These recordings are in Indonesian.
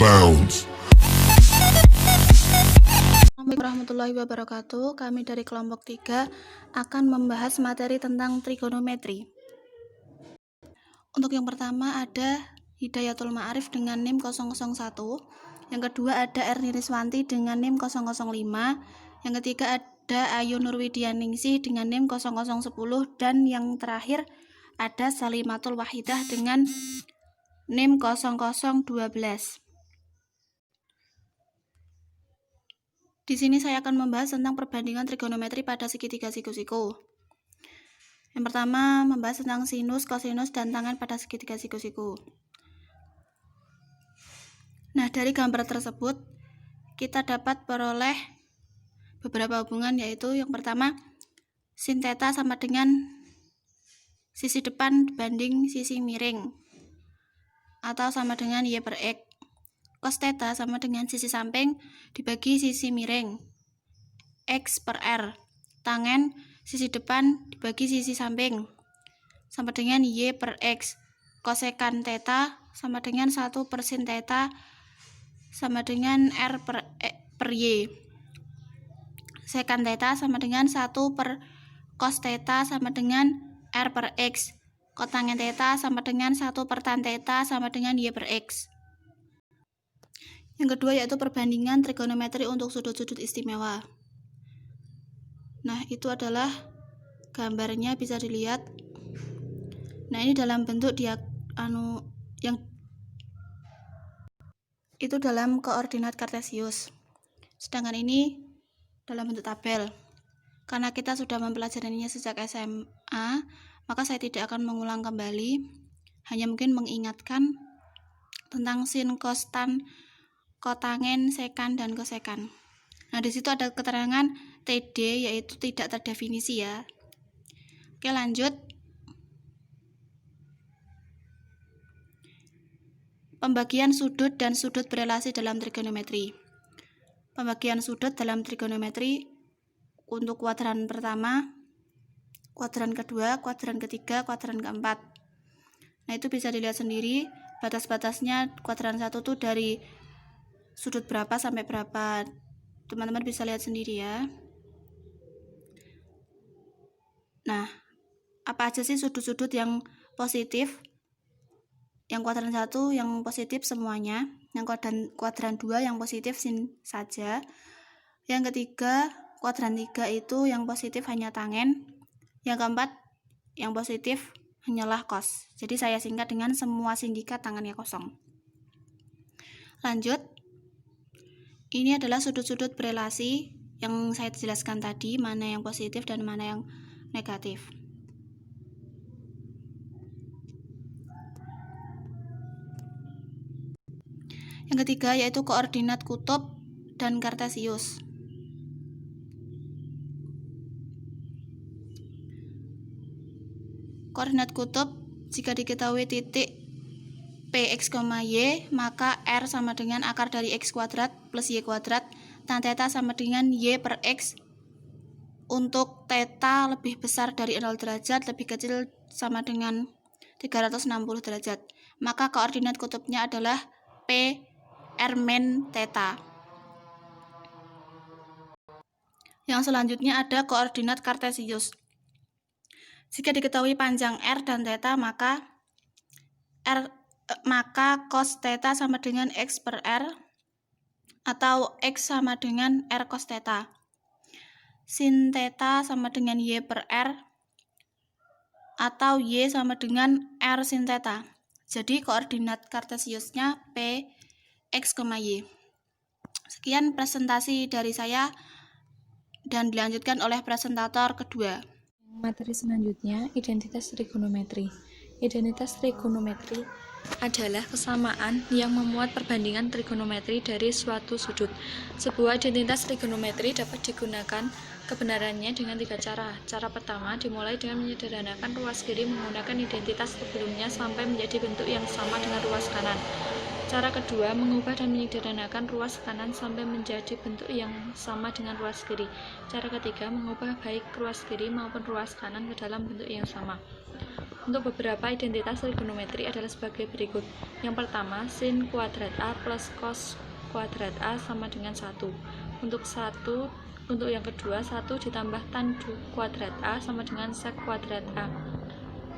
bounds. Assalamualaikum warahmatullahi wabarakatuh. Kami dari kelompok 3 akan membahas materi tentang trigonometri. Untuk yang pertama ada Hidayatul Ma'arif dengan NIM 001. Yang kedua ada Erniriswanti dengan NIM 005. Yang ketiga ada Ayu Nurwidianingsih dengan NIM 0010. Dan yang terakhir ada Salimatul Wahidah dengan NIM 0012. Di sini saya akan membahas tentang perbandingan trigonometri pada segitiga siku-siku. Yang pertama membahas tentang sinus, kosinus, dan tangen pada segitiga siku-siku. Nah, dari gambar tersebut kita dapat peroleh beberapa hubungan, yaitu yang pertama sin theta sama dengan sisi depan dibanding sisi miring atau sama dengan y per x. Cos theta sama dengan sisi samping dibagi sisi miring, x per r. Tangen sisi depan dibagi sisi samping sama dengan y per x. Kosekan theta sama dengan 1 per sin theta sama dengan r per y. Sekan theta sama dengan 1 per cos theta sama dengan r per x. Kotangen theta sama dengan 1 per tan theta sama dengan y per x. Yang kedua yaitu perbandingan trigonometri untuk sudut-sudut istimewa. Nah, itu adalah gambarnya, bisa dilihat. Nah, ini dalam bentuk itu dalam koordinat kartesius. Sedangkan ini dalam bentuk tabel. Karena kita sudah mempelajarinya sejak SMA, maka saya tidak akan mengulang kembali, hanya mungkin mengingatkan tentang sin, cos, tan, kotangen, sekan, dan kosekan. Nah, di situ ada keterangan TD, yaitu tidak terdefinisi ya. Oke, lanjut. Pembagian sudut dan sudut berelasi dalam trigonometri. Pembagian sudut dalam trigonometri untuk kuadran pertama, kuadran kedua, kuadran ketiga, kuadran keempat. Nah, itu bisa dilihat sendiri batas-batasnya. Kuadran 1 tuh dari sudut berapa sampai berapa, teman-teman bisa lihat sendiri ya. Nah, apa aja sih sudut-sudut yang positif? Yang kuadran 1 yang positif semuanya, yang kuadran 2 yang positif sin saja. Yang ketiga, kuadran 3 itu yang positif hanya tangen. Yang keempat, yang positif hanyalah cos. Jadi saya singkat dengan semua sindikat tangannya kosong. Lanjut. Ini adalah sudut-sudut berelasi yang saya jelaskan tadi, mana yang positif dan mana yang negatif. Yang ketiga yaitu koordinat kutub dan kartesius. Koordinat kutub jika diketahui titik Px, y, maka r sama dengan akar dari x kuadrat plus y kuadrat, tan theta sama dengan y per x. Untuk theta lebih besar dari 0 derajat, lebih kecil sama dengan 360 derajat. Maka koordinat kutubnya adalah P r min theta. Yang selanjutnya ada koordinat kartesius. Jika diketahui panjang r dan theta, maka cos theta sama dengan x per r atau x sama dengan r cos theta. Sin theta sama dengan y per r atau y sama dengan r sin theta. Jadi koordinat kartesiusnya P, x, y. Sekian presentasi dari saya dan dilanjutkan oleh presentator kedua. Materi selanjutnya, identitas trigonometri. Identitas trigonometri adalah kesamaan yang memuat perbandingan trigonometri dari suatu sudut. Sebuah identitas trigonometri dapat digunakan kebenarannya dengan 3 cara. Cara pertama dimulai dengan menyederhanakan ruas kiri menggunakan identitas sebelumnya sampai menjadi bentuk yang sama dengan ruas kanan. Cara kedua, mengubah dan menyederhanakan ruas kanan sampai menjadi bentuk yang sama dengan ruas kiri. Cara ketiga, mengubah baik ruas kiri maupun ruas kanan ke dalam bentuk yang sama. Untuk beberapa identitas trigonometri adalah sebagai berikut. Yang pertama, sin kuadrat A plus cos kuadrat A sama dengan 1. Untuk yang kedua, 1 ditambah tan kuadrat A sama dengan sek kuadrat A.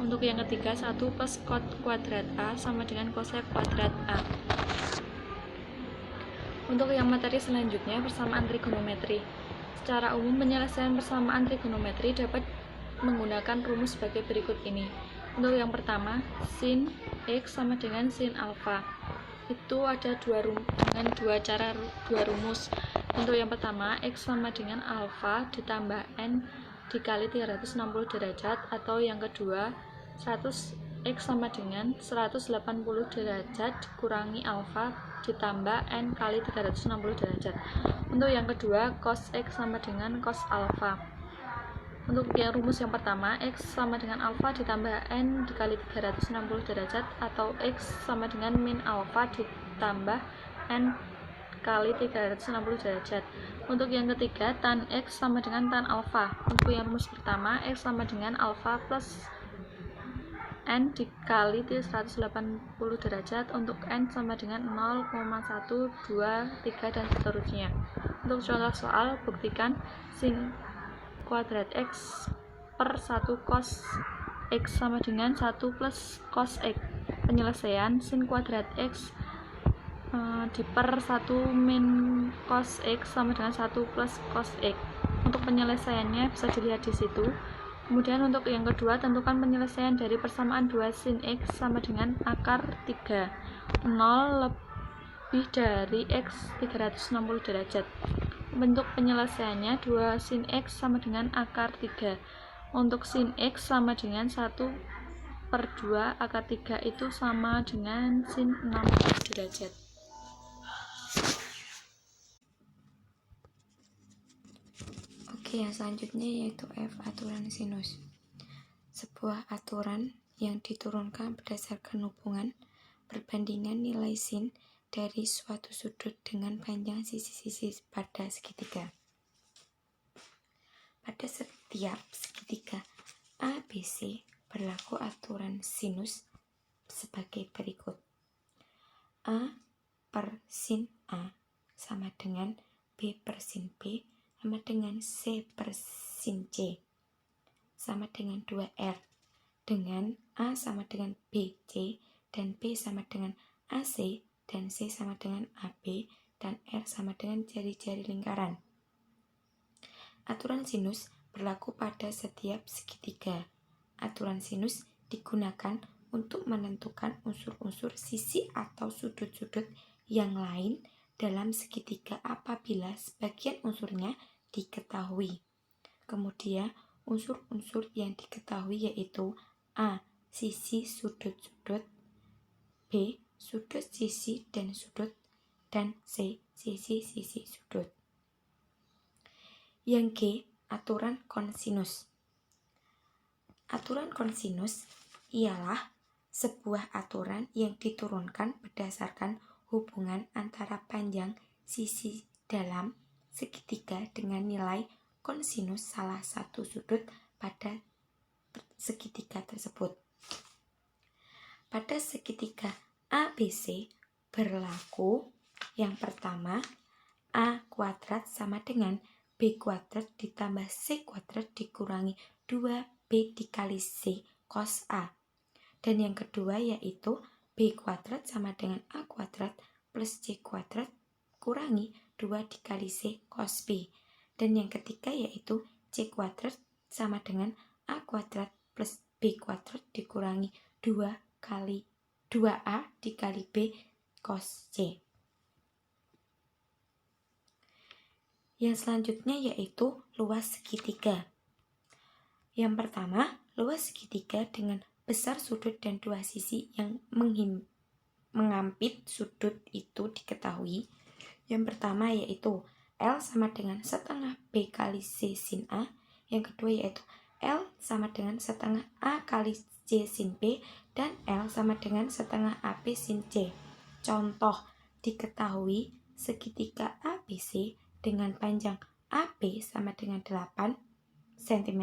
Untuk yang ketiga, 1 plus cot kuadrat A sama dengan cosec kuadrat A. Untuk yang materi selanjutnya, persamaan trigonometri. Secara umum, penyelesaian persamaan trigonometri dapat menggunakan rumus sebagai berikut ini. Untuk yang pertama, sin X sama dengan sin alfa. Itu ada dua rumus. Untuk yang pertama, X sama dengan alfa ditambah N dikali 360 derajat, atau yang kedua, 100 X sama dengan 180 derajat dikurangi alfa ditambah N kali 360 derajat. Untuk yang kedua, cos X sama dengan cos alfa. Untuk yang rumus yang pertama, X sama dengan alfa ditambah N dikali 360 derajat, atau X sama dengan min alfa ditambah N kali 360 derajat. Untuk yang ketiga, tan X sama dengan tan alfa. Untuk yang rumus pertama, X sama dengan alfa plus N dikali 180 derajat. Untuk N sama dengan 0,1, 2, 3, dan seterusnya. Untuk contoh soal, buktikan sin kuadrat X per 1 cos X sama dengan 1 plus cos X. Penyelesaian, sin kuadrat X diper 1 min cos X sama dengan 1 plus cos X. Untuk penyelesaiannya bisa dilihat di situ. Kemudian untuk yang kedua, tentukan penyelesaian dari persamaan 2 sin X sama dengan akar 3. 0 lebih dari X 360 derajat. Bentuk penyelesaiannya 2 sin X sama dengan akar 3. Untuk sin X sama dengan 1/2 akar 3 itu sama dengan sin 60 derajat. Oke, yang selanjutnya yaitu F, aturan sinus. Sebuah aturan yang diturunkan berdasarkan hubungan perbandingan nilai sin dari suatu sudut dengan panjang sisi-sisi pada segitiga. Pada setiap segitiga ABC berlaku aturan sinus sebagai berikut. A per sin A sama dengan B per sin B sama dengan C per sin C sama dengan 2R, dengan A sama dengan BC dan B sama dengan AC dan C sama dengan AB dan R sama dengan jari-jari lingkaran. Aturan sinus berlaku pada setiap segitiga. Aturan sinus digunakan untuk menentukan unsur-unsur sisi atau sudut-sudut yang lain dalam segitiga apabila sebagian unsurnya diketahui. Kemudian, unsur-unsur yang diketahui yaitu A. Sisi sudut-sudut, B. Sudut sisi dan sudut, dan C. Sisi-sisi sudut. Yang G. Aturan konsinus. Aturan konsinus ialah sebuah aturan yang diturunkan berdasarkan hubungan antara panjang sisi dalam segitiga dengan nilai konsinus salah satu sudut pada segitiga tersebut. Pada segitiga ABC berlaku yang pertama, A kuadrat sama dengan B kuadrat ditambah C kuadrat dikurangi 2B dikali C cos A. Dan yang kedua yaitu B kuadrat sama dengan A kuadrat plus C kuadrat kurangi 2 dikali C cos B. Dan yang ketiga yaitu C kuadrat sama dengan A kuadrat plus B kuadrat dikurangi 2A dikali B cos C. Yang selanjutnya yaitu luas segitiga. Yang pertama, luas segitiga dengan besar sudut dan dua sisi yang mengampit sudut itu diketahui. Yang pertama yaitu L sama dengan setengah B kali C sin A. Yang kedua yaitu L sama dengan setengah A kali C sin B dan L sama dengan setengah AB sin C. Contoh, diketahui segitiga ABC dengan panjang AB sama dengan 8 cm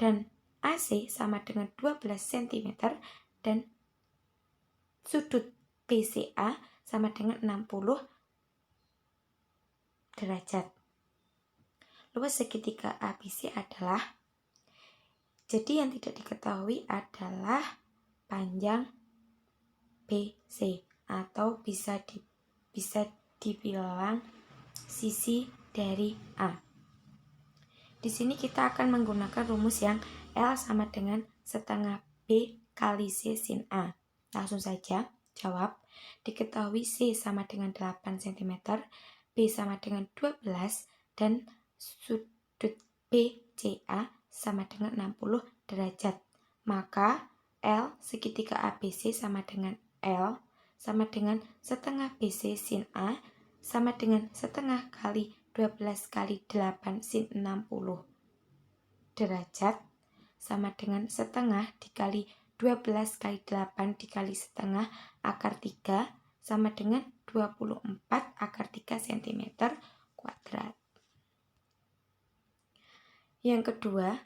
dan AC sama dengan 12 cm dan sudut BCA sama dengan 60 derajat. Luas segitiga ABC adalah, jadi yang tidak diketahui adalah panjang BC atau bisa dibilang sisi dari A. Di sini kita akan menggunakan rumus yang L sama dengan setengah B kali C sin A. Langsung saja jawab. Diketahui C sama dengan 8 cm, B sama dengan 12, dan sudut BCA sama dengan 60 derajat. Maka L segitiga ABC sama dengan L sama dengan setengah BC sin A sama dengan setengah kali 12 kali 8 sin 60 derajat sama dengan setengah dikali 12 kali 8 dikali setengah akar 3 sama dengan 24 akar 3 cm kuadrat. Yang kedua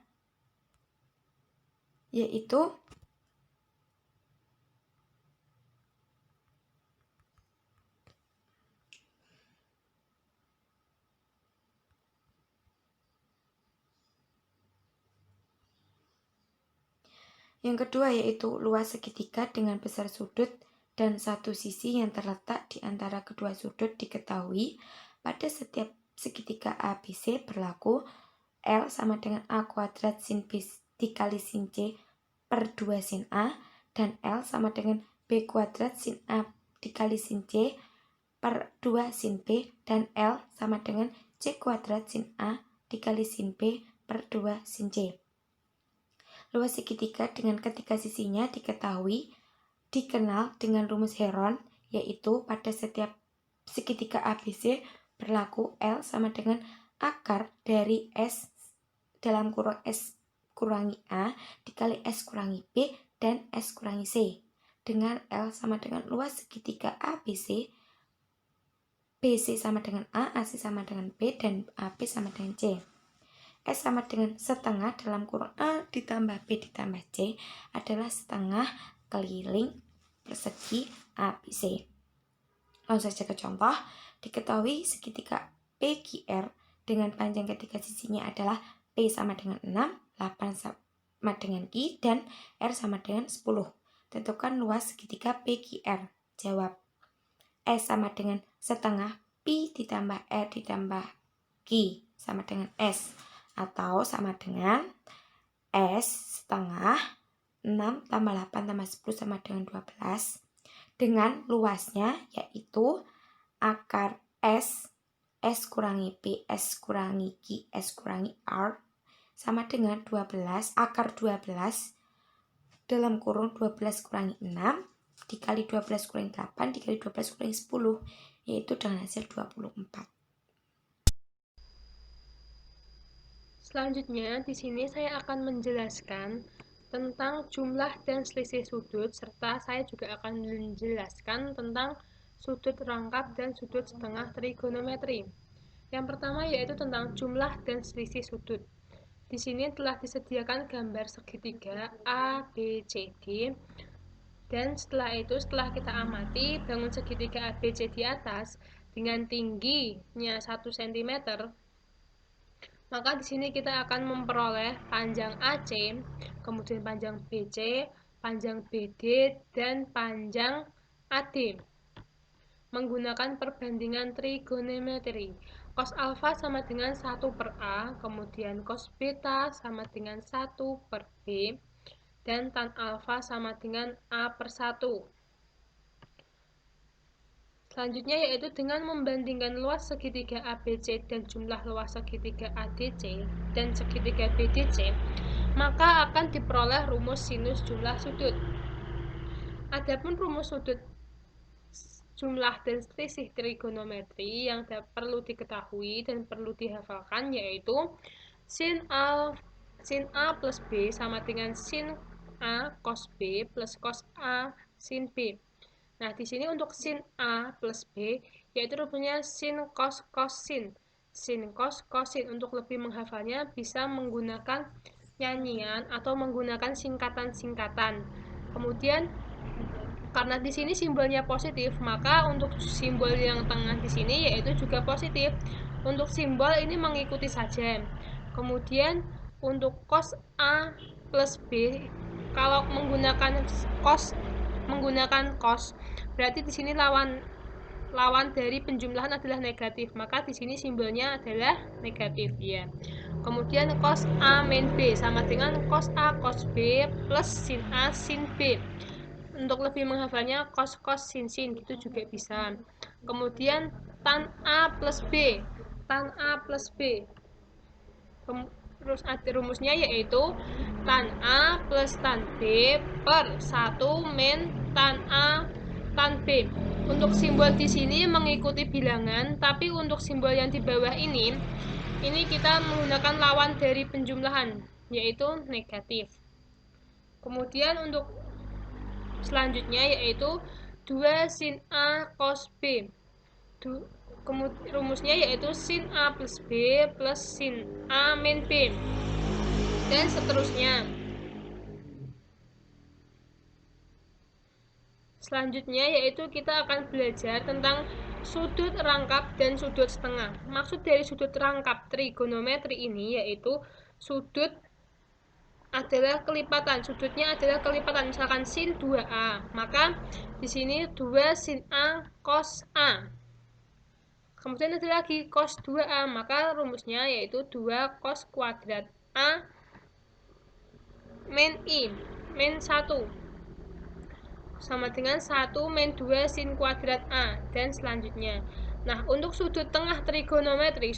yaitu luas segitiga dengan besar sudut dan satu sisi yang terletak di antara kedua sudut diketahui. Pada setiap segitiga ABC berlaku L sama dengan A kuadrat sin B dikali sin C per 2 sin A, dan L sama dengan B kuadrat sin A dikali sin C per 2 sin B, dan L sama dengan C kuadrat sin A dikali sin B per 2 sin C. Luas segitiga dengan ketiga sisinya dikenal dengan rumus Heron, yaitu pada setiap segitiga ABC berlaku L sama dengan akar dari S dalam kurung S kurangi A dikali S kurangi B dan S kurangi C, dengan L sama dengan luas segitiga ABC, BC sama dengan A, AC sama dengan B, dan AB sama dengan C. S sama dengan setengah dalam kurung A ditambah B ditambah C adalah setengah keliling persegi ABC. Langsung saja ke contoh. Diketahui segitiga PQR dengan panjang ketiga sisinya adalah P sama dengan 6, 8 sama dengan Q, dan R sama dengan 10. Tentukan luas segitiga PQR. Jawab. S sama dengan setengah Pi ditambah R ditambah Q sama dengan S, atau sama dengan S setengah 6 tambah 8 tambah 10 sama dengan 12, dengan luasnya yaitu akar S kurangi P, S kurangi Q, S kurangi R sama dengan 12, akar 12 dalam kurung 12 kurangi 6 dikali 12 kurangi 8 dikali 12 kurangi 10, yaitu dengan hasil 24. Selanjutnya, di sini saya akan menjelaskan tentang jumlah dan selisih sudut, serta saya juga akan menjelaskan tentang sudut rangkap dan sudut setengah trigonometri. Yang pertama yaitu tentang jumlah dan selisih sudut. Di sini telah disediakan gambar segitiga A, B, C, D. Dan setelah kita amati bangun segitiga ABC di atas dengan tingginya 1 cm, maka di sini kita akan memperoleh panjang AC, kemudian panjang BC, panjang BD, dan panjang AD menggunakan perbandingan trigonometri. Cos alfa sama dengan 1 per A, kemudian cos beta sama dengan 1 per B, dan tan alfa sama dengan A per 1. Selanjutnya yaitu dengan membandingkan luas segitiga ABC dan jumlah luas segitiga ADC dan segitiga BDC, maka akan diperoleh rumus sinus jumlah sudut. Adapun rumus sudut jumlah dan selisih trigonometri yang perlu diketahui dan perlu dihafalkan yaitu sin A plus B sama dengan sin A cos B plus cos A sin B. Nah, di sini untuk sin A plus B, yaitu rumusnya sin cos sin. Sin cos sin. Untuk lebih menghafalnya, bisa menggunakan nyanyian atau menggunakan singkatan-singkatan. Kemudian karena di sini simbolnya positif, maka untuk simbol yang tengah di sini yaitu juga positif. Untuk simbol ini mengikuti saja. Kemudian untuk cos A plus B, kalau menggunakan cos, berarti di sini lawan dari penjumlahan adalah negatif, maka di sini simbolnya adalah negatif ya. Kemudian cos A min B sama dengan cos A cos B plus sin A sin B. Untuk lebih menghafalnya cos sin gitu juga bisa. Kemudian tan A plus B, terus ada rumusnya yaitu tan A plus tan B per 1 min tan A tan B. Untuk simbol di sini mengikuti bilangan, tapi untuk simbol yang di bawah ini kita menggunakan lawan dari penjumlahan yaitu negatif. Kemudian untuk selanjutnya yaitu 2 sin A cos B. Rumusnya yaitu sin A plus B plus sin A min B. Dan seterusnya. Selanjutnya yaitu kita akan belajar tentang sudut rangkap dan sudut setengah. Maksud dari sudut rangkap trigonometri ini yaitu sudut adalah kelipatan, sudutnya adalah kelipatan, misalkan sin 2A, maka di sini 2 sin A cos A. Kemudian ada lagi cos 2A, maka rumusnya yaitu 2 cos kuadrat A min I min 1 sama dengan 1 min 2 sin kuadrat A, dan selanjutnya. Nah, untuk sudut tengah trigonometri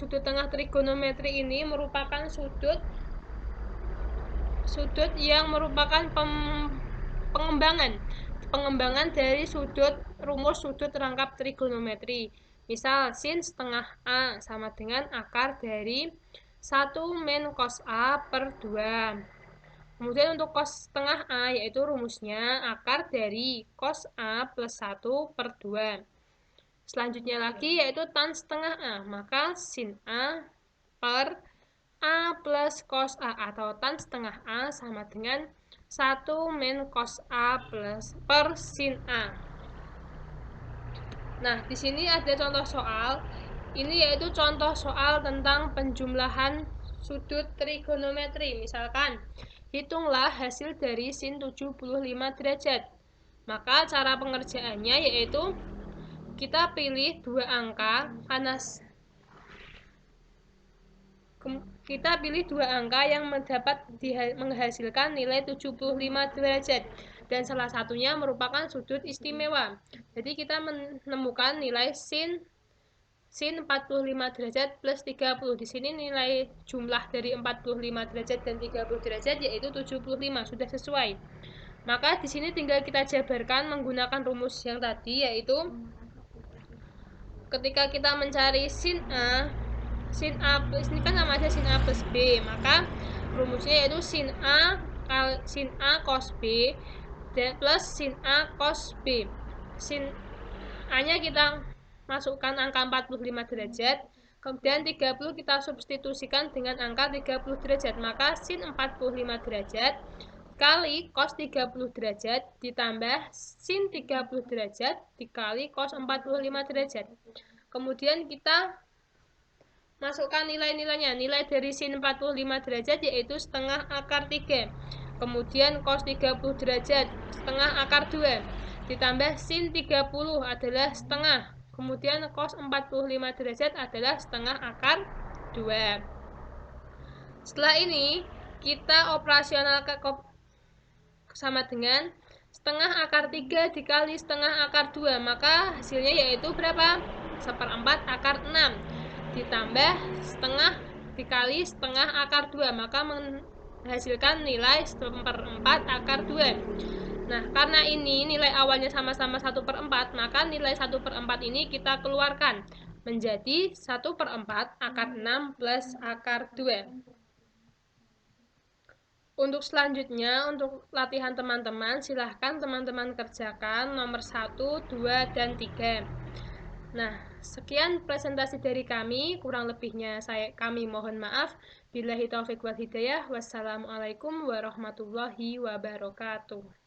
ini merupakan sudut yang merupakan pengembangan dari rumus sudut rangkap trigonometri. Misal sin setengah A sama dengan akar dari 1 min cos A per 2. Kemudian untuk cos setengah A yaitu rumusnya akar dari cos A plus 1 per 2. Selanjutnya lagi yaitu tan setengah A, maka sin A per A plus cos A atau tan setengah A sama dengan 1 min cos A plus per sin A. Nah, di sini ada contoh soal. Ini yaitu contoh soal tentang penjumlahan sudut trigonometri. Misalkan, hitunglah hasil dari sin 75 derajat. Maka cara pengerjaannya yaitu kita pilih dua angka yang menghasilkan nilai 75 derajat dan salah satunya merupakan sudut istimewa. Jadi kita menemukan nilai sin 45 derajat plus 30. Di sini nilai jumlah dari 45 derajat dan 30 derajat yaitu 75, sudah sesuai. Maka di sini tinggal kita jabarkan menggunakan rumus yang tadi, yaitu ketika kita mencari sin A plus ini kan sama aja sin A plus B, maka rumusnya yaitu sin A cos B plus sin A cos B. Sin A-nya kita masukkan angka 45 derajat, kemudian 30 kita substitusikan dengan angka 30 derajat, maka sin 45 derajat dikali cos 30 derajat ditambah sin 30 derajat dikali cos 45 derajat. Kemudian kita masukkan nilai-nilainya. Nilai dari sin 45 derajat yaitu setengah akar 3. Kemudian cos 30 derajat setengah akar 2. Ditambah sin 30 adalah setengah. Kemudian cos 45 derajat adalah setengah akar 2. Setelah ini kita operasionalkan sama dengan setengah akar 3 dikali setengah akar 2, maka hasilnya yaitu berapa? 1/4 akar 6 ditambah setengah dikali setengah akar 2, maka menghasilkan nilai 1/4 akar 2. Nah, karena ini nilai awalnya sama-sama 1/4, maka nilai 1/4 ini kita keluarkan menjadi 1/4 akar 6 plus akar 2. Untuk selanjutnya, untuk latihan teman-teman, silahkan teman-teman kerjakan nomor 1, 2, dan 3. Nah, sekian presentasi dari kami, kurang lebihnya kami mohon maaf. Billahi taufiq wal hidayah. Wassalamualaikum warahmatullahi wabarakatuh.